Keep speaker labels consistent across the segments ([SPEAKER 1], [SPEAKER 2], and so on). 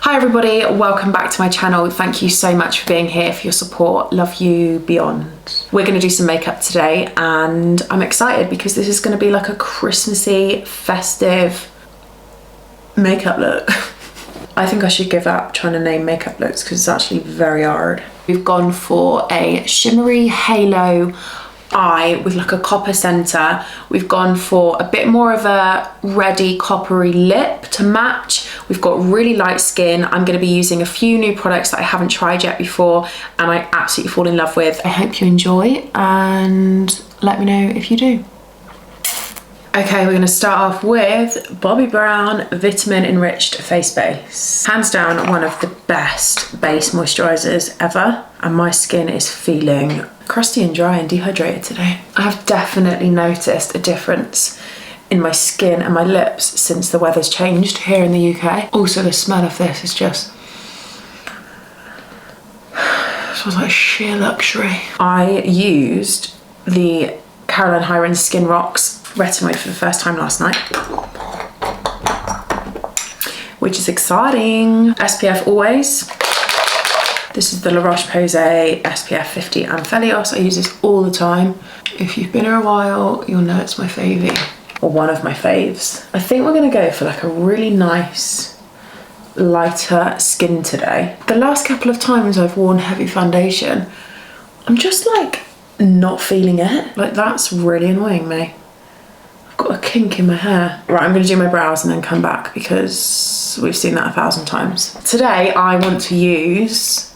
[SPEAKER 1] Hi everybody, welcome back to my channel. Thank you so much for being here, for your support. Love you beyond. We're going to do some makeup today and I'm excited because this is going to be like a Christmassy, festive makeup look. I think I should give up trying to name makeup looks because it's actually very hard. We've gone for a shimmery halo eye with like a copper center. We've gone for a bit more of a reddy coppery lip to match. We've got really light skin. I'm going to be using a few new products that I haven't tried yet before and I absolutely fall in love with. I hope you enjoy and let me know if you do. Okay, we're going to start off with Bobbi Brown Vitamin Enriched Face Base. Hands down, one of the best base moisturisers ever. And my skin is feeling crusty and dry and dehydrated today. I have definitely noticed a difference in my skin and my lips since the weather's changed here in the UK. Also, the smell of this is just... it smells like sheer luxury. I used the Caroline Hirons Skin Rocks retinoid for the first time last night, which is exciting. SPF always. This is the La Roche-Posay SPF 50 Amphellios. I use this all the time. If you've been here a while, you'll know it's my favie, or one of my faves. I think we're gonna go for like a really nice, lighter skin today. The last couple of times I've worn heavy foundation, I'm just like not feeling it. Like that's really annoying me. Got a kink in my hair. Right, I'm gonna do my brows and then come back because we've seen that 1,000 times. Today I want to use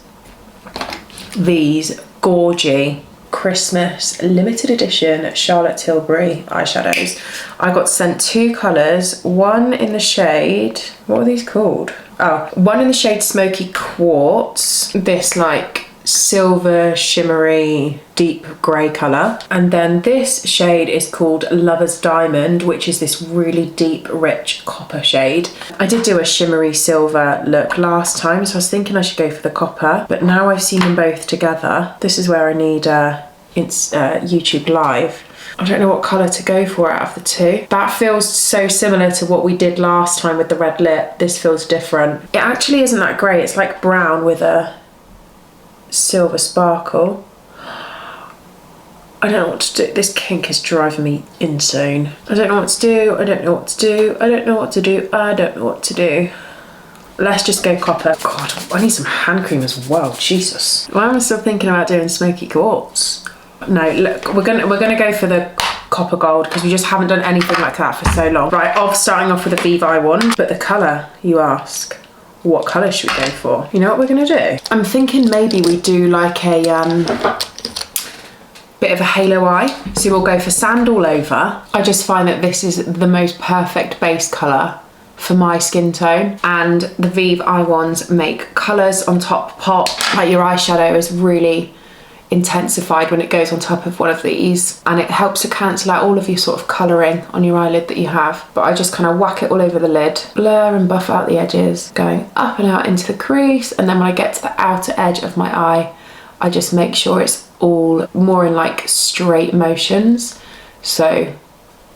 [SPEAKER 1] these gorgy Christmas limited edition Charlotte Tilbury eyeshadows. I got sent 2 colours, one in the shade, what are these called? Oh, one in the shade Smoky Quartz, this like silver shimmery deep grey colour, and then this shade is called Lover's Diamond, which is this really deep rich copper shade. I did do a shimmery silver look last time, so I was thinking I should go for the copper, but now I've seen them both together, this is where I need YouTube live. I don't know what colour to go for out of the two. That feels so similar to what we did last time with the red lip. This feels different. It actually isn't that grey, it's like brown with a silver sparkle. I don't know what to do. This kink is driving me insane. I don't know what to do. I don't know what to do. I don't know what to do. I don't know what to do. Let's just go copper. God, I need some hand cream as well. Jesus. Why am I still thinking about doing Smoky Quartz? No, look, we're gonna go for the copper gold because we just haven't done anything like that for so long. Right, starting off with a Vivi one, but the colour, you ask. What colour should we go for? You know what we're gonna do? I'm thinking maybe we do like a bit of a halo eye. So we'll go for Sand All Over. I just find that this is the most perfect base colour for my skin tone, and the Vivi eye ones make colours on top pop. Like your eyeshadow is really intensified when it goes on top of one of these, and it helps to cancel out all of your sort of colouring on your eyelid that you have. But I just kind of whack it all over the lid, blur and buff out the edges, going up and out into the crease, and then when I get to the outer edge of my eye, I just make sure it's all more in like straight motions, so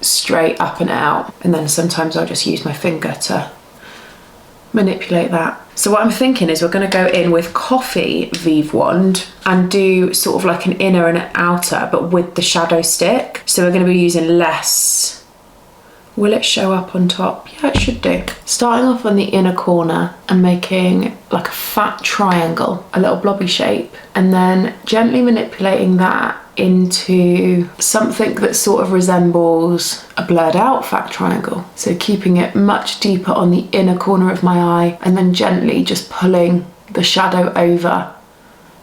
[SPEAKER 1] straight up and out, and then sometimes I'll just use my finger to manipulate that. So what I'm thinking is we're going to go in with Coffee Vive Wand and do sort of like an inner and an outer, but with the shadow stick. So we're going to be using less. Will it show up on top? Yeah, it should do. Starting off on the inner corner and making like a fat triangle, a little blobby shape, and then gently manipulating that into something that sort of resembles a blurred out fat triangle. So keeping it much deeper on the inner corner of my eye and then gently just pulling the shadow over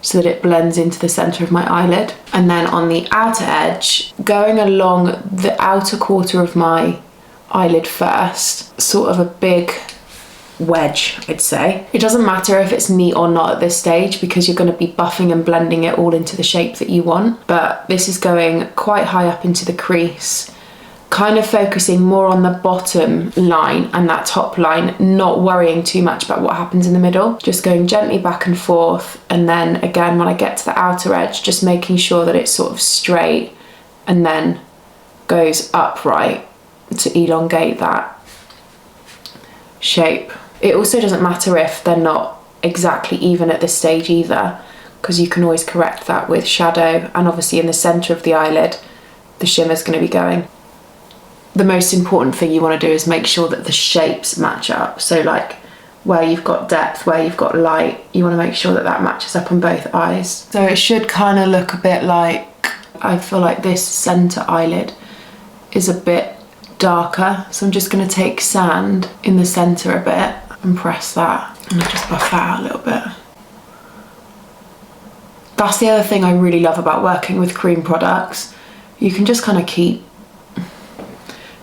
[SPEAKER 1] so that it blends into the center of my eyelid. And then on the outer edge, going along the outer quarter of my eyelid first, sort of a big wedge, I'd say. It doesn't matter if it's neat or not at this stage because you're going to be buffing and blending it all into the shape that you want, but this is going quite high up into the crease, kind of focusing more on the bottom line and that top line, not worrying too much about what happens in the middle, just going gently back and forth, and then again when I get to the outer edge, just making sure that it's sort of straight and then goes upright to elongate that shape. It also doesn't matter if they're not exactly even at this stage either, because you can always correct that with shadow, and obviously in the centre of the eyelid the shimmer's going to be going. The most important thing you want to do is make sure that the shapes match up. So like where you've got depth, where you've got light, you want to make sure that that matches up on both eyes. So it should kind of look a bit like, I feel like this centre eyelid is a bit darker, so I'm just going to take sand in the centre a bit and press that, and just buff that out a little bit. That's the other thing I really love about working with cream products. You can just kind of keep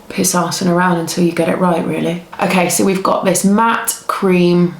[SPEAKER 1] piss-arsing around until you get it right, really. Okay, so we've got this matte cream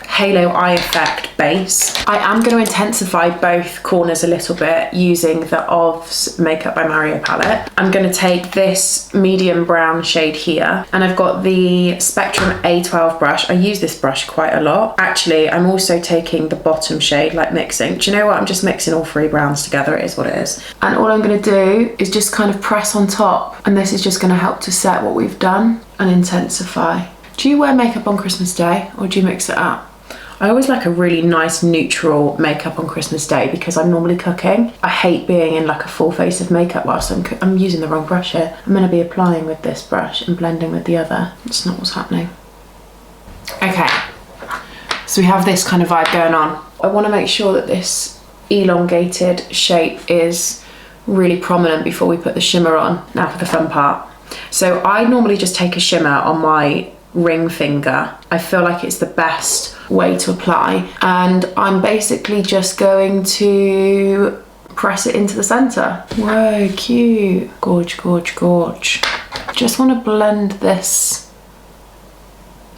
[SPEAKER 1] halo eye effect base. I am going to intensify both corners a little bit using the OVS Makeup by Mario palette. I'm going to take this medium brown shade here, and I've got the Spectrum A12 brush. I use this brush quite a lot. Actually, I'm also taking the bottom shade, like mixing. Do you know what? I'm just mixing all three browns together. It is what it is. And all I'm going to do is just kind of press on top, and this is just going to help to set what we've done and intensify. Do you wear makeup on Christmas Day, or do you mix it up? I always like a really nice neutral makeup on Christmas Day because I'm normally cooking. I hate being in like a full face of makeup whilst I'm using the wrong brush here. I'm going to be applying with this brush and blending with the other. It's not what's happening. Okay, so we have this kind of vibe going on. I want to make sure that this elongated shape is really prominent before we put the shimmer on. Now for the fun part. So I normally just take a shimmer on my ring finger. I feel like it's the best way to apply, and I'm basically just going to press it into the center. Whoa, cute. Gorge, gorge, gorge. Just want to blend this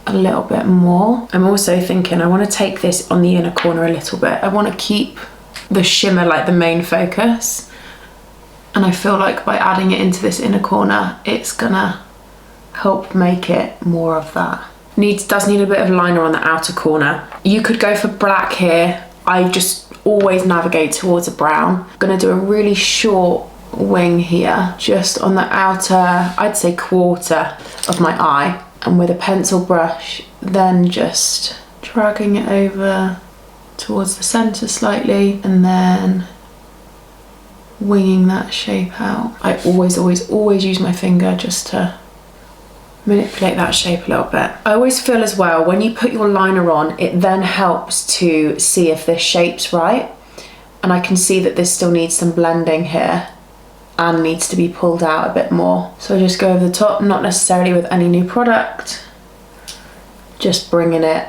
[SPEAKER 1] a little bit more. I'm also thinking I want to take this on the inner corner a little bit. I want to keep the shimmer like the main focus, and I feel like by adding it into this inner corner it's gonna help make it more of that. Does need a bit of liner on the outer corner. You could go for black here. I just always navigate towards a brown. I'm gonna do a really short wing here, just on the outer, I'd say quarter of my eye. And with a pencil brush, then just dragging it over towards the center slightly, and then winging that shape out. I always use my finger just to manipulate that shape a little bit. I always feel as well, when you put your liner on, it then helps to see if this shape's right. And I can see that this still needs some blending here and needs to be pulled out a bit more. So I just go over the top, not necessarily with any new product, just bringing it,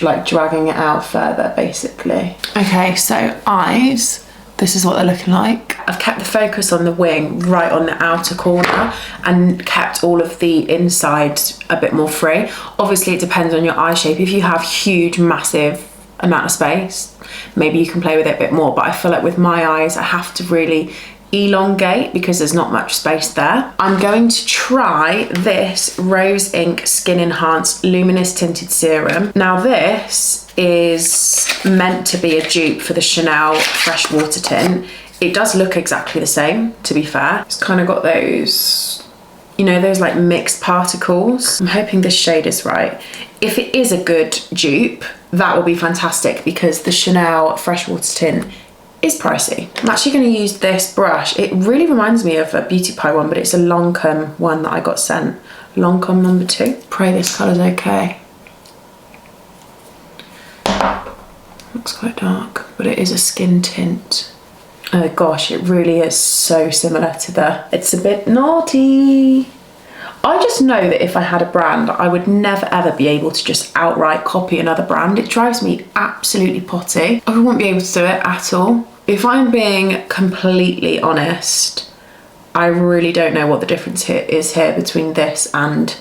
[SPEAKER 1] like dragging it out further basically. Okay, so eyes. This is what they're looking like. I've kept the focus on the wing right on the outer corner and kept all of the inside a bit more free. Obviously it depends on your eye shape. If you have huge, massive amount of space, maybe you can play with it a bit more, but I feel like with my eyes I have to really elongate because there's not much space there. I'm going to try this Rose Ink Skin Enhanced Luminous Tinted Serum. Now this is meant to be a dupe for the Chanel Freshwater Tint. It does look exactly the same, to be fair. It's kind of got those, you know, those like mixed particles. I'm hoping this shade is right. If it is a good dupe, that will be fantastic because the Chanel Freshwater Tint is pricey. I'm actually going to use this brush. It really reminds me of a Beauty Pie one, but it's a Lancome one that I got sent. Lancome number 2. Pray this colour's okay. Looks quite dark, but it is a skin tint. Oh gosh, it really is so similar to the... It's a bit naughty. I just know that if I had a brand, I would never ever be able to just outright copy another brand. It drives me absolutely potty. I wouldn't be able to do it at all. If I'm being completely honest, I really don't know what the difference is here between this and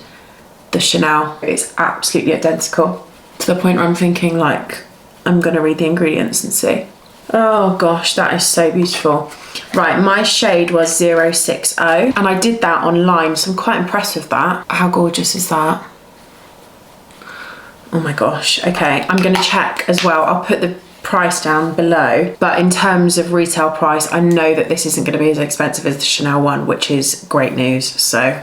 [SPEAKER 1] the Chanel. It's absolutely identical, to the point where I'm thinking like, I'm gonna read the ingredients and see. Oh gosh, that is so beautiful. Right, my shade was 060 and I did that online, so I'm quite impressed with that. How gorgeous is that? Oh my gosh. Okay, I'm gonna check as well. I'll put the price down below, but in terms of retail price, I know that this isn't gonna be as expensive as the Chanel one, which is great news. So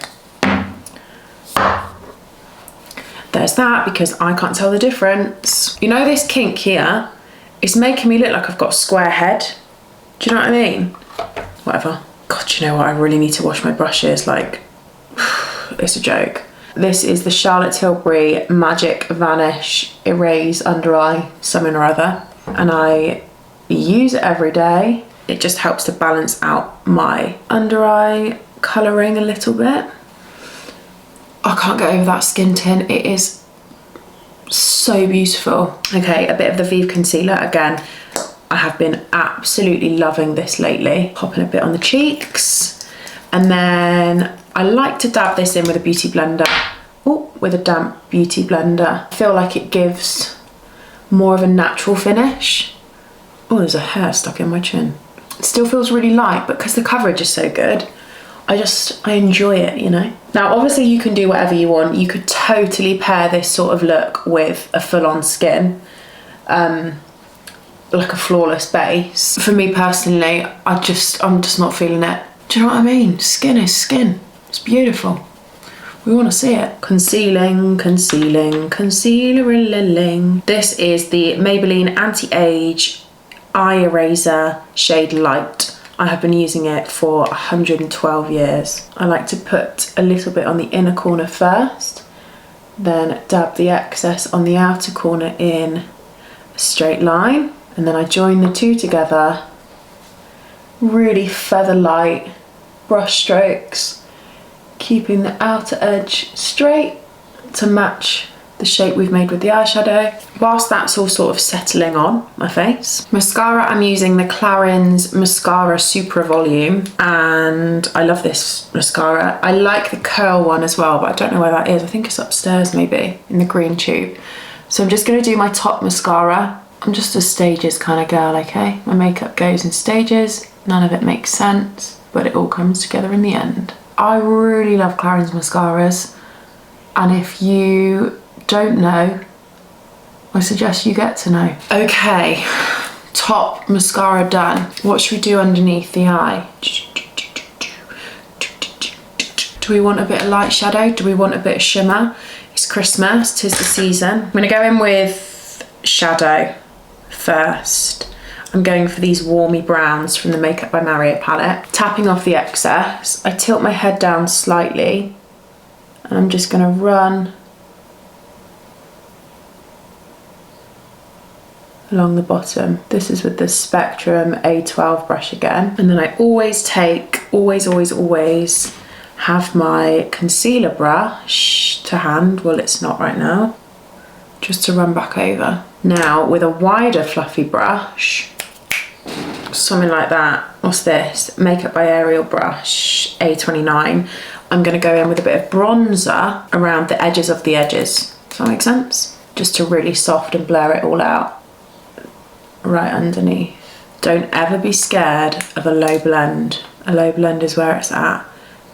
[SPEAKER 1] there's that, because I can't tell the difference. You know, this kink here is making me look like I've got a square head. Do you know what I mean? Whatever. God, you know what? I really need to wash my brushes. Like, it's a joke. This is the Charlotte Tilbury Magic Vanish Erase Under Eye something or other. And I use it every day. It just helps to balance out my under eye colouring a little bit. I can't get over that skin tint. It is so beautiful. Okay, a bit of the Vive concealer. Again, I have been absolutely loving this lately. Popping a bit on the cheeks. And then I like to dab this in with a beauty blender. Oh, with a damp beauty blender. I feel like it gives more of a natural finish. Oh, there's a hair stuck in my chin. It still feels really light, but because the coverage is so good, I enjoy it, you know? Now, obviously you can do whatever you want. You could totally pair this sort of look with a full-on skin, like a flawless base. For me personally, I'm just not feeling it. Do you know what I mean? Skin is skin. It's beautiful. We want to see it. Concealing, concealer-ing. This is the Maybelline Anti-Age Eye Eraser Shade Light. I have been using it for 112 years. I like to put a little bit on the inner corner first, then dab the excess on the outer corner in a straight line, and then I join the two together. Really feather light brush strokes, keeping the outer edge straight to match the shape we've made with the eyeshadow, whilst that's all sort of settling on my face. Mascara, I'm using the Clarins Mascara Super Volume, and I love this mascara. I like the curl one as well, but I don't know where that is. I think it's upstairs maybe, in the green tube. So I'm just gonna do my top mascara. I'm just a stages kind of girl, okay? My makeup goes in stages, none of it makes sense, but it all comes together in the end. I really love Clarins mascaras, and if you don't know, I suggest you get to know. Okay, top mascara done. What should we do underneath the eye? Do we want a bit of light shadow? Do we want a bit of shimmer? It's Christmas, 'tis the season. I'm gonna go in with shadow first. I'm going for these warmy browns from the Makeup by Marriott palette. Tapping off the excess, I tilt my head down slightly, and I'm just gonna run along the bottom. This is with the Spectrum A12 brush again. And then I always take, always have my concealer brush to hand. Well, it's not right now, just to run back over. Now with a wider fluffy brush, something like that. What's this? Makeup by Ariel brush, A29. I'm gonna go in with a bit of bronzer around the edges of the edges. Does that make sense? Just to really soft and blur it all out. Right underneath. Don't ever be scared of a low blend. A low blend is where it's at,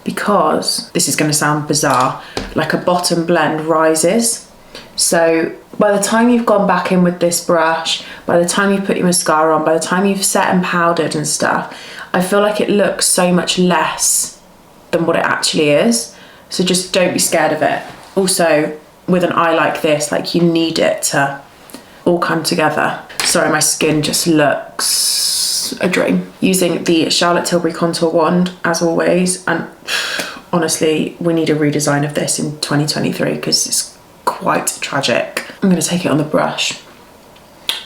[SPEAKER 1] because this is gonna sound bizarre, like a bottom blend rises. So by the time you've gone back in with this brush, by the time you put your mascara on, by the time you've set and powdered and stuff, I feel like it looks so much less than what it actually is. So just don't be scared of it. Also, with an eye like this, like, you need it to all come together. Sorry, my skin just looks a dream. Using the Charlotte Tilbury Contour Wand, as always, and honestly, we need a redesign of this in 2023 because it's quite tragic. I'm gonna take it on the brush.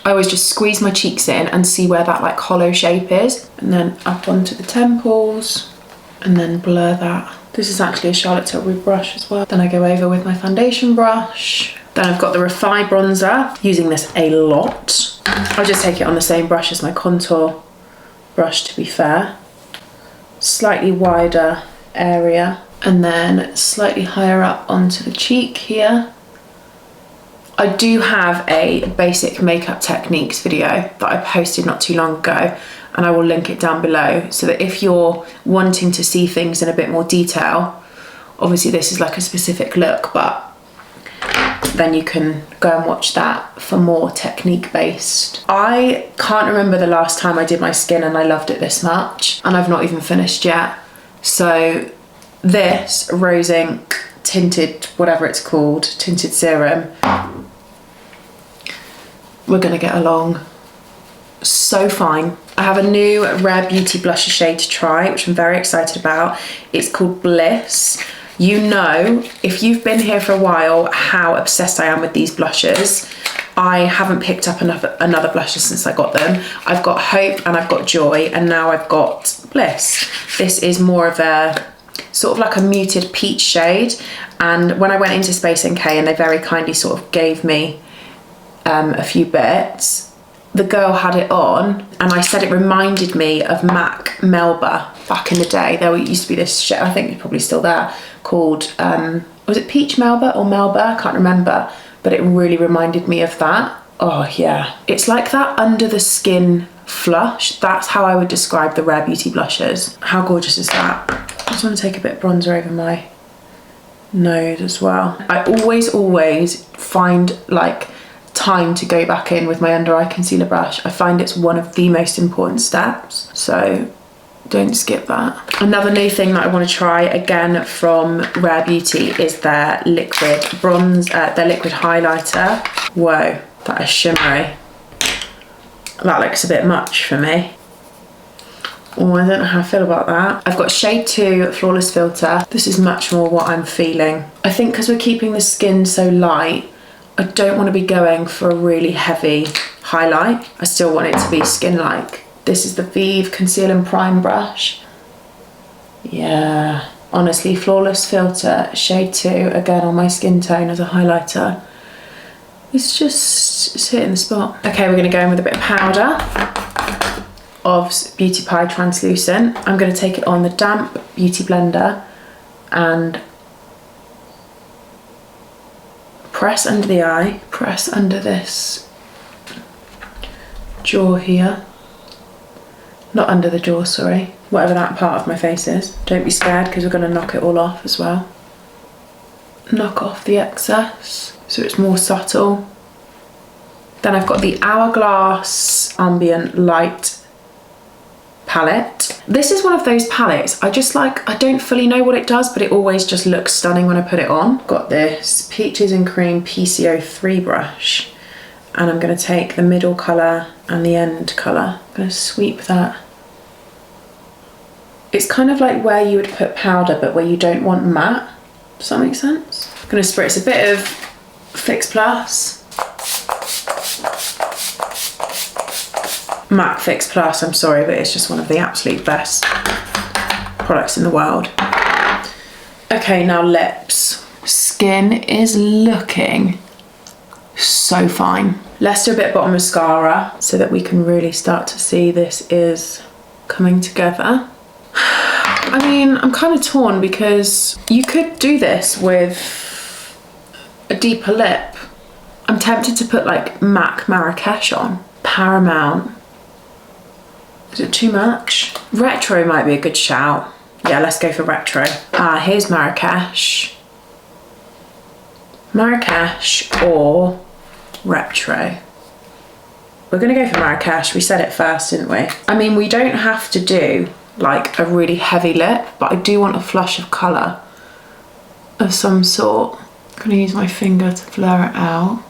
[SPEAKER 1] I always just squeeze my cheeks in and see where that like hollow shape is, and then up onto the temples, and then blur that. This is actually a Charlotte Tilbury brush as well. Then I go over with my foundation brush. Then I've got the Refy bronzer, using this a lot. I'll just take it on the same brush as my contour brush, to be fair. Slightly wider area, and then slightly higher up onto the cheek here. I do have a basic makeup techniques video that I posted not too long ago, and I will link it down below, so that if you're wanting to see things in a bit more detail, obviously this is like a specific look, but then you can go and watch that for more technique based. I can't remember the last time I did my skin and I loved it this much, and I've not even finished yet. So this Rose Inc tinted, whatever it's called, tinted serum, we're gonna get along so fine. I have a new Rare Beauty blusher shade to try, which I'm very excited about. It's called Bliss. You know, if you've been here for a while, how obsessed I am with these blushes. I haven't picked up another blusher since I got them. I've got Hope and I've got Joy, and now I've got Bliss. This is more of a sort of like a muted peach shade, and when I went into Space NK and they very kindly sort of gave me a few bits, the girl had it on and I said it reminded me of MAC Melba back in the day. There used to be this shit, I think it's probably still there, called was it Peach Melba or Melba? I can't remember, but it really reminded me of that. Oh yeah, it's like that under the skin flush. That's how I would describe the Rare Beauty blushes. How gorgeous is that? I just want to take a bit of bronzer over my nose as well. I always find like time to go back in with my under eye concealer brush. I find it's one of the most important steps, so don't skip that. Another new thing that I want to try again from Rare Beauty is their liquid their liquid highlighter. Whoa, that is shimmery. That looks a bit much for me. Oh, I don't know how I feel about that. I've got shade 2 Flawless Filter. This is much more what I'm feeling. I think because we're keeping the skin so light, I don't want to be going for a really heavy highlight. I still want it to be skin-like. This is the Vive Conceal and Prime brush. Yeah, honestly, Flawless Filter, shade 2, again on my skin tone as a highlighter. It's hitting the spot. Okay, we're gonna go in with a bit of powder of Beauty Pie Translucent. I'm gonna take it on the damp beauty blender and press under the eye, press under this jaw here. Not under the jaw, sorry. Whatever that part of my face is. Don't be scared because we're gonna knock it all off as well. Knock off the excess so it's more subtle. Then I've got the Hourglass Ambient Light palette. This is one of those palettes I don't fully know what it does, but it always just looks stunning when I put it on. Got this Peaches and Cream PCO3 brush, and I'm going to take the middle colour and the end colour. I'm going to sweep that. It's kind of like where you would put powder but where you don't want matte. Does that make sense? I'm going to spritz a bit of Fix Plus. MAC Fix Plus, I'm sorry, but it's just one of the absolute best products in the world. Okay, now lips. Skin is looking so fine. Let's do a bit of bottom mascara so that we can really start to see this is coming together. I mean, I'm kind of torn because you could do this with a deeper lip. I'm tempted to put like MAC Marrakesh on. Paramount. Is it too much? Retro might be a good shout. Yeah, let's go for retro. Here's Marrakesh. Marrakesh or retro. We're gonna go for Marrakesh. We said it first, didn't we? I mean, we don't have to do like a really heavy lip, but I do want a flush of colour of some sort. I'm gonna use my finger to blur it out.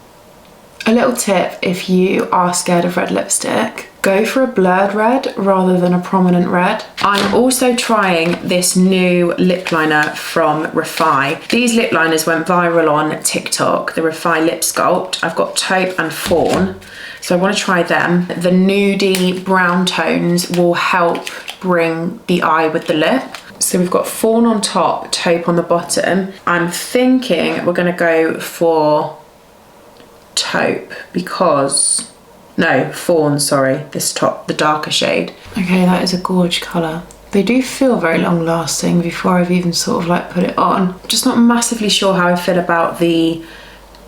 [SPEAKER 1] A little tip if you are scared of red lipstick, go for a blurred red rather than a prominent red. I'm also trying this new lip liner from Refi. These lip liners went viral on TikTok, the Refi Lip Sculpt. I've got taupe and fawn, so I want to try them. The nudie brown tones will help bring the eye with the lip. So we've got fawn on top, taupe on the bottom. I'm thinking we're going to go for taupe because, no, fawn, sorry, this top, the darker shade. Okay, that is a gorge colour. They do feel very long lasting before I've even sort of like put it on. Just not massively sure how I feel about the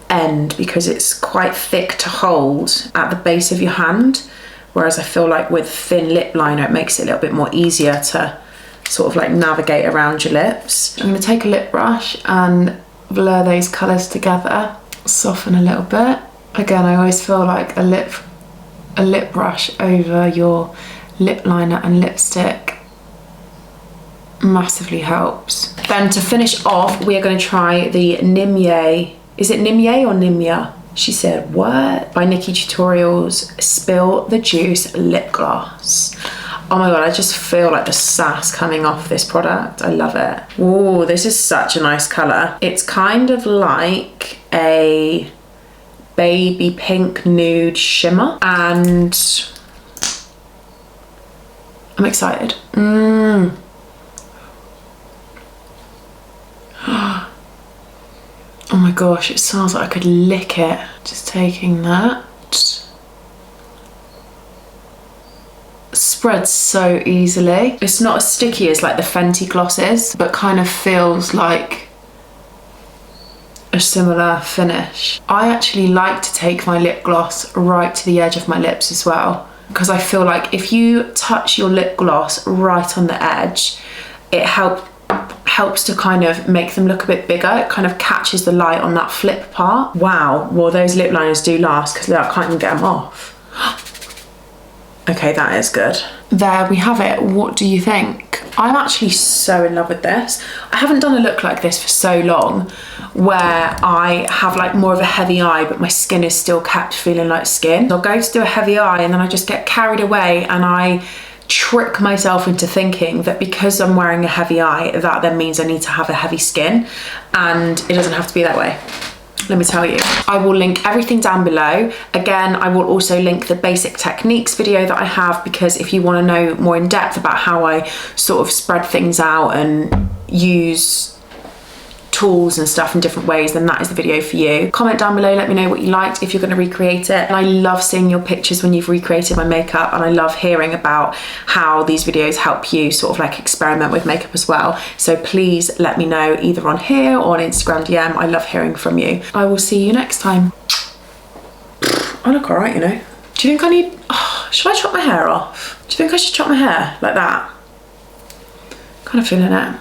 [SPEAKER 1] end because it's quite thick to hold at the base of your hand, whereas I feel like with thin lip liner it makes it a little bit more easier to sort of like navigate around your lips. I'm going to take a lip brush and blur those colours together, soften a little bit. Again, I always feel like a lip brush over your lip liner and lipstick massively helps. Then to finish off, we are going to try the Nimye. Is it Nimye or Nimya? She said, what? By Nikki Tutorials Spill the Juice lip gloss. Oh my God, I just feel like the sass coming off this product. I love it. Oh, this is such a nice color. It's kind of like a baby pink nude shimmer, and I'm excited. Oh my gosh, it smells like I could lick it. Just taking that. Spreads so easily. It's not as sticky as like the Fenty glosses, but kind of feels like a similar finish. I actually like to take my lip gloss right to the edge of my lips as well, because I feel like if you touch your lip gloss right on the edge, it helps to kind of make them look a bit bigger. It kind of catches the light on that flip part. Wow, well those lip liners do last, because I can't even get them off. Okay, that is good. There we have it. What do you think? I'm actually so in love with this. I haven't done a look like this for so long, where I have like more of a heavy eye, but my skin is still kept feeling like skin. I'll go to do a heavy eye and then I just get carried away, and I trick myself into thinking that because I'm wearing a heavy eye, that then means I need to have a heavy skin, and it doesn't have to be that way. Let me tell you. I will link everything down below. Again, I will also link the basic techniques video that I have, because if you want to know more in depth about how I sort of spread things out and use tools and stuff in different ways, then that is the video for you. Comment down below, let me know what you liked, if you're going to recreate it. And I love seeing your pictures when you've recreated my makeup, and I love hearing about how these videos help you sort of like experiment with makeup as well. So please let me know either on here or on Instagram DM. I love hearing from you. I will see you next time. I look alright, you know. Do you think I need, should I chop my hair off? Do you think I should chop my hair like that? Kind of feeling it.